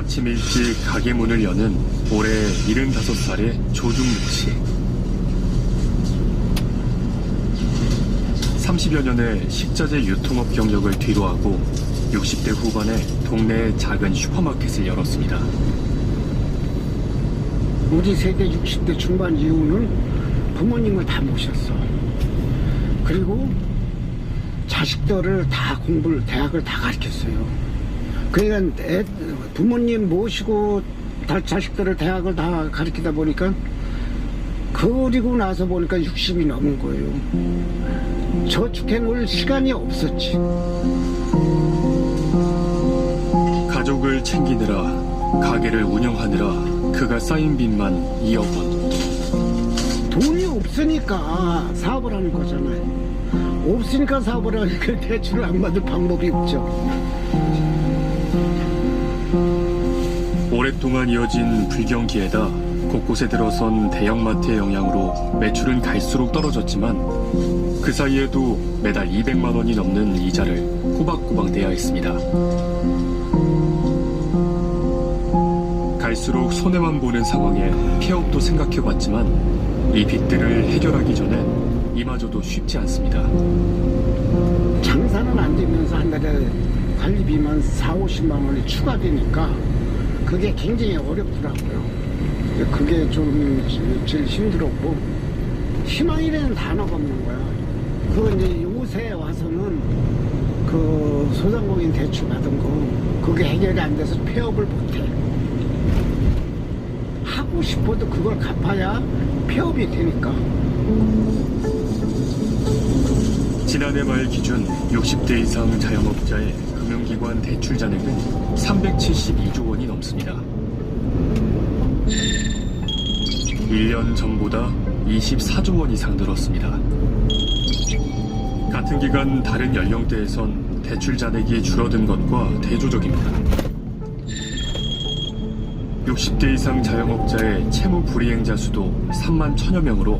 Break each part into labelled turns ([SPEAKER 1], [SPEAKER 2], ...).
[SPEAKER 1] 아침 일찍 가게 문을 여는 올해 75살의 조중록 씨. 30여 년의 식자재 유통업 경력을 뒤로하고 60대 후반에 동네에 작은 슈퍼마켓을 열었습니다.
[SPEAKER 2] 우리 세대 60대 중반 이후는 부모님을 다 모셨어. 그리고 자식들을 다 대학을 다 가르쳤어요. 그러니까 부모님 모시고 자식들을 대학을 다 가르치다 보니까 그리고 나서 보니까 60이 넘은 거예요. 저축해 놓을 시간이 없었지.
[SPEAKER 1] 가족을 챙기느라, 가게를 운영하느라 그가 쌓인 빚만 2억 원.
[SPEAKER 2] 돈이 없으니까 사업을 하는 거잖아요. 없으니까 사업을 하니까 대출을 안 받을 방법이 없죠.
[SPEAKER 1] 오랫동안 이어진 불경기에다 곳곳에 들어선 대형마트의 영향으로 매출은 갈수록 떨어졌지만 그 사이에도 매달 200만 원이 넘는 이자를 꼬박꼬박 내야 했습니다. 갈수록 손해만 보는 상황에 폐업도 생각해봤지만 이 빚들을 해결하기 전에 이마저도 쉽지 않습니다.
[SPEAKER 2] 장사는 안 되면서 한 달에 관리비만 4~50만 원이 추가되니까 그게 굉장히 어렵더라고요. 그게 좀 제일 힘들었고 희망이라는 단어가 없는 거야. 그거 이제 요새 와서는 그 소상공인 대출 받은 거 그게 해결이 안 돼서 폐업을 못해. 하고 싶어도 그걸 갚아야 폐업이 되니까.
[SPEAKER 1] 지난해 말 기준 60대 이상 자영업자의 금융기관 대출 잔액은 372조 원이 넘습니다. 1년 전보다 24조 원 이상 늘었습니다. 같은 기간 다른 연령대에선 대출 잔액이 줄어든 것과 대조적입니다. 60대 이상 자영업자의 채무 불이행자 수도 3만 1천여 명으로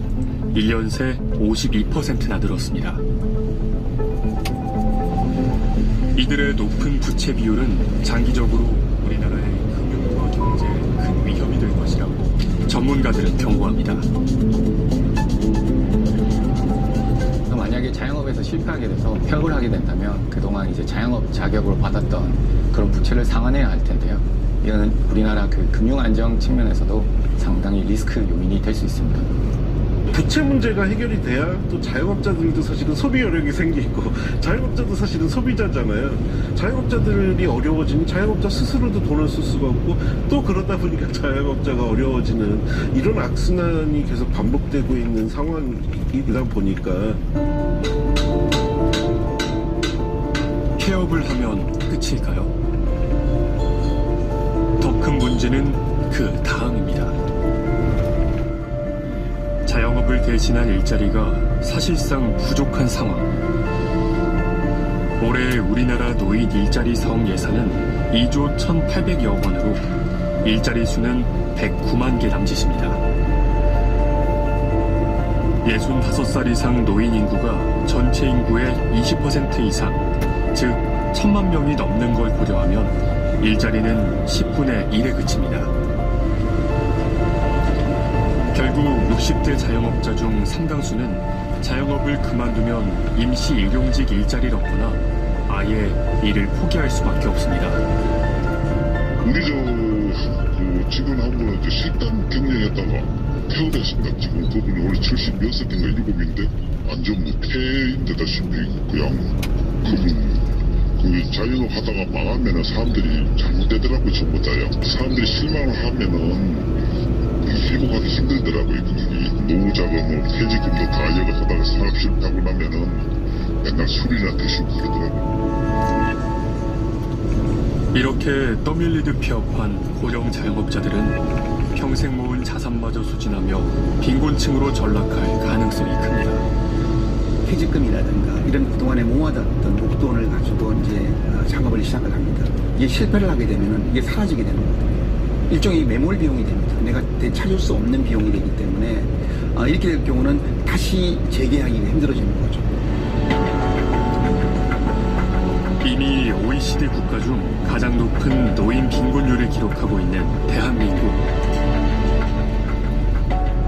[SPEAKER 1] 1년 새 52%나 늘었습니다. 이들의 높은 부채 비율은 장기적으로 우리나라의 금융과 경제에 큰 위협이 될 것이라고 전문가들은 경고합니다.
[SPEAKER 3] 만약에 자영업에서 실패하게 돼서 폐업을 하게 된다면 그동안 이제 자영업 자격으로 받았던 그런 부채를 상환해야 할 텐데요. 이거는 우리나라 그 금융 안정 측면에서도 상당히 리스크 요인이 될 수 있습니다.
[SPEAKER 4] 부채 문제가 해결이 돼야 또 자영업자들도 사실은 소비 여력이 생기고 자영업자도 사실은 소비자잖아요. 자영업자들이 어려워지면 자영업자 스스로도 돈을 쓸 수가 없고 또 그러다 보니까 자영업자가 어려워지는 이런 악순환이 계속 반복되고 있는 상황이다 보니까
[SPEAKER 1] 폐업을 하면 끝일까요? 더 큰 문제는 그 다음입니다. 자영업을 대신한 일자리가 사실상 부족한 상황. 올해 우리나라 노인 일자리 사업 예산은 2조 1,800여 원으로 일자리 수는 109만 개 남짓입니다. 65살 이상 노인 인구가 전체 인구의 20% 이상, 즉 1,000만 명이 넘는 걸 고려하면 일자리는 10분의 1에 그칩니다. 결국 60대 자영업자 중 상당수는 자영업을 그만두면 임시 일용직 일자리를 얻거나 아예 일을 포기할 수밖에 없습니다.
[SPEAKER 5] 우리 직원 한 분은 식당 경영했다가 폐업했습니다. 지금 그분이 원래 70 몇 세인가 7인데 완전 폐인데다 신명이고 그냥 그분 자영업 하다가 망하면은 사람들이 잘못되더라고요. 전부 다요. 사람들이 실망을 하면은 회복하기 힘들더라고요. 노후자금, 퇴직금도 다 이어가다가 사업 실패하고 나면은 맨날 술이나 드시고 그러더라고요.
[SPEAKER 1] 이렇게 떠밀리듯 폐업한 고령 자영업자들은 평생 모은 자산마저 소진하며 빈곤층으로 전락할 가능성이 큽니다.
[SPEAKER 6] 퇴직금이라든가 이런 그동안에 모아뒀던 목돈을 가지고 이제 작업을 시작을 합니다. 이게 실패를 하게 되면은 이게 사라지게 되는 거거든요. 일종의 매몰 비용이 됩니다. 내가 되찾을 수 없는 비용이 되기 때문에 이렇게 될 경우는 다시 재개하기가 힘들어지는 거죠.
[SPEAKER 1] 이미 당시 OECD 국가 중 가장 높은 노인 빈곤율을 기록하고 있는 대한민국.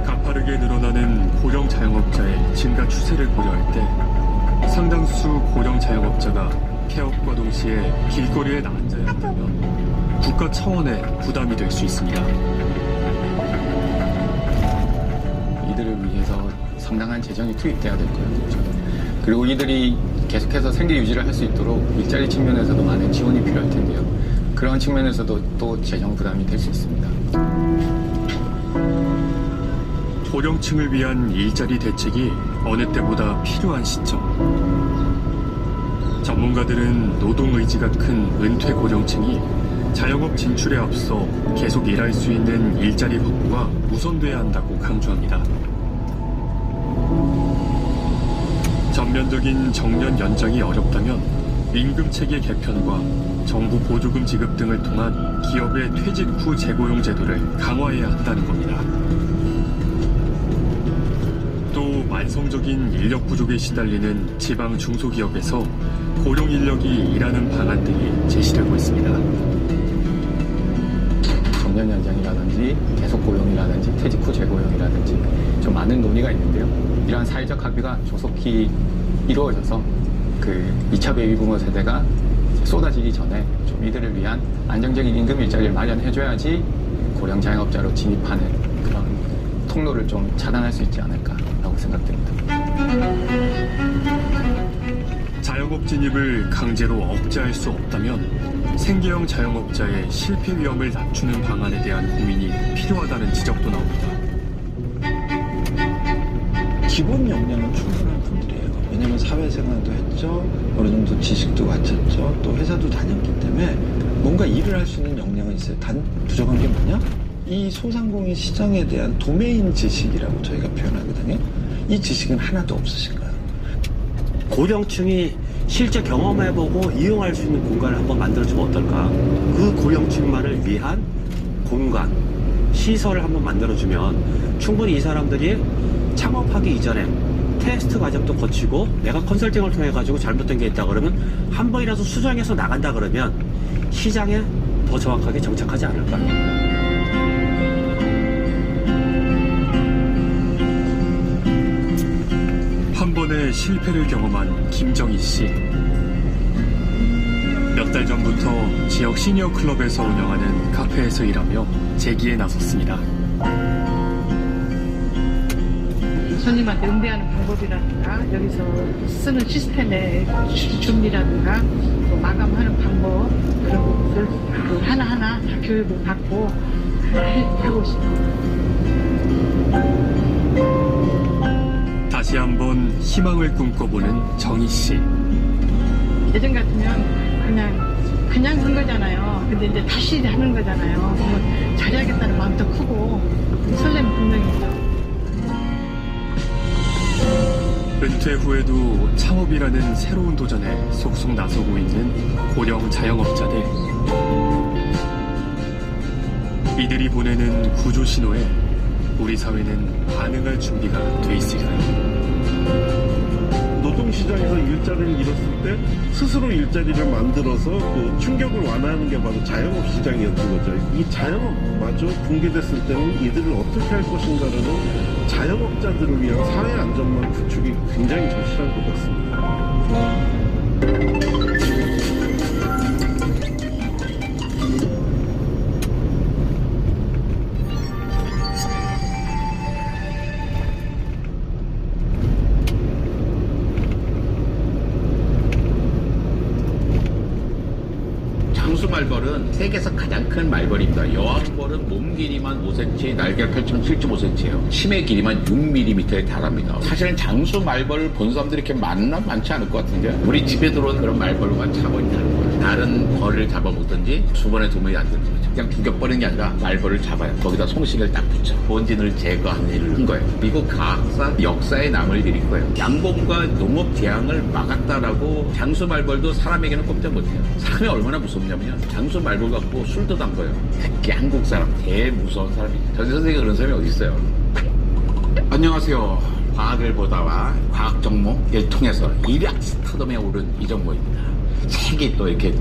[SPEAKER 1] 가파르게 늘어나는 고령 자영업자의 증가 추세를 고려할 때 상당수 고령 자영업자가 폐업과 동시에 길거리에 나앉아야 한다면 국가 차원의 부담이 될 수 있습니다.
[SPEAKER 3] 이들을 위해서 상당한 재정이 투입돼야 될 거예요. 그리고 이들이 계속해서 생계 유지를 할 수 있도록 일자리 측면에서도 많은 지원이 필요할 텐데요. 그런 측면에서도 또 재정 부담이 될 수 있습니다.
[SPEAKER 1] 고령층을 위한 일자리 대책이 어느 때보다 필요한 시점. 전문가들은 노동 의지가 큰 은퇴 고령층이 자영업 진출에 앞서 계속 일할 수 있는 일자리 확보가 우선돼야 한다고 강조합니다. 전면적인 정년 연장이 어렵다면 임금 체계 개편과 정부 보조금 지급 등을 통한 기업의 퇴직 후 재고용 제도를 강화해야 한다는 겁니다. 또 만성적인 인력 부족에 시달리는 지방 중소기업에서 고령 인력이 일하는 방안들이 제시되고 있습니다.
[SPEAKER 3] 정년 연장이라든지 계속 고용이라든지 퇴직 후 재고용이라든지 좀 많은 논의가 있는데요. 이러한 사회적 합의가 조속히 이루어져서 그 2차 베이비부머 세대가 쏟아지기 전에 좀 이들을 위한 안정적인 임금 일자리를 마련해줘야지 고령 자영업자로 진입하는 그런 통로를 좀 차단할 수 있지 않을까라고 생각됩니다.
[SPEAKER 1] 자영업 진입을 강제로 억제할 수 없다면 생계형 자영업자의 실패 위험을 낮추는 방안에 대한 고민이 필요하다는 지적도 나옵니다.
[SPEAKER 7] 기본 역량은 충분한 분들이에요. 왜냐하면 사회생활도 했죠. 어느 정도 지식도 갖췄죠. 또 회사도 다녔기 때문에 뭔가 일을 할 수 있는 역량은 있어요. 단 부족한 게 뭐냐? 이 소상공인 시장에 대한 도메인 지식이라고 저희가 표현하거든요. 이 지식은 하나도 없으신 거예요.
[SPEAKER 8] 고령층이 실제 경험해보고 이용할 수 있는 공간을 한번 만들어주면 어떨까? 그 고령층만을 위한 공간, 시설을 한번 만들어주면 충분히 이 사람들이 창업하기 이전에 테스트 과정도 거치고 내가 컨설팅을 통해 가지고 잘못된 게 있다 그러면 한 번이라도 수정해서 나간다 그러면 시장에 더 정확하게 정착하지 않을까?
[SPEAKER 1] 한 번의 실패를 경험한 김정희 씨. 몇 달 전부터 지역 시니어 클럽에서 운영하는 카페에서 일하며 재기에 나섰습니다.
[SPEAKER 9] 손님한테 응대하는 방법이라든가 여기서 쓰는 시스템의 준비라든가 또 마감하는 방법 그런 것들 하나하나 다 교육을 받고 하고 싶어요.
[SPEAKER 1] 다시 한번 희망을 꿈꿔보는 정희 씨.
[SPEAKER 9] 예전 같으면 그냥 한 거잖아요. 근데 이제 다시 하는 거잖아요. 그러면 잘해야겠다는 마음도 크고 설렘이 분명히 있죠.
[SPEAKER 1] 은퇴 후에도 창업이라는 새로운 도전에 속속 나서고 있는 고령 자영업자들. 이들이 보내는 구조 신호에 우리 사회는 반응할 준비가 돼 있을까요?
[SPEAKER 4] 노동시장에서 일자리를 잃었을 때 스스로 일자리를 만들어서 그 충격을 완화하는 게 바로 자영업 시장이었던 거죠. 이 자영업마저 붕괴됐을 때는 이들을 어떻게 할 것인가라는 자영업자들을 위한 사회 안전망 구축이 굉장히 절실한 것 같습니다.
[SPEAKER 10] 장수말벌은 세계에서 가장 큰 말벌입니다. 여왕벌은 몸 길이만 5cm, 날개 펼치면 7.5cm예요. 심해 길이만 6mm에 달합니다. 사실은 장수말벌을 본 사람들이 이렇게 많지 않을 것 같은데 우리 집에 들어온 그런 말벌과 차원이 다른 거예요. 다른 벌을 잡아먹든지 수분에 도움이 안 되는 거죠. 그냥 죽여버리는 게 아니라 말벌을 잡아요. 거기다 송식을 딱 붙여 본진을 제거하는 일을 한 거예요. 미국 과학사 역사에 남을 일일 거예요. 양봉과 농업 재앙을 막았다라고 장수말벌도 사람에게는 꼼짝 못해요. 사람이 얼마나 무섭냐면요. 장수말벌 갖고 술도 담 거예요. 특히 한국 사람 제일 무서운 사람이에요. 전 세계에 그런 사람이 어디 있어요? 안녕하세요. 과학을 보다와 과학 정보를 통해서 일약 스타덤에 오른 이정모입니다. 색이 또 이렇게 잘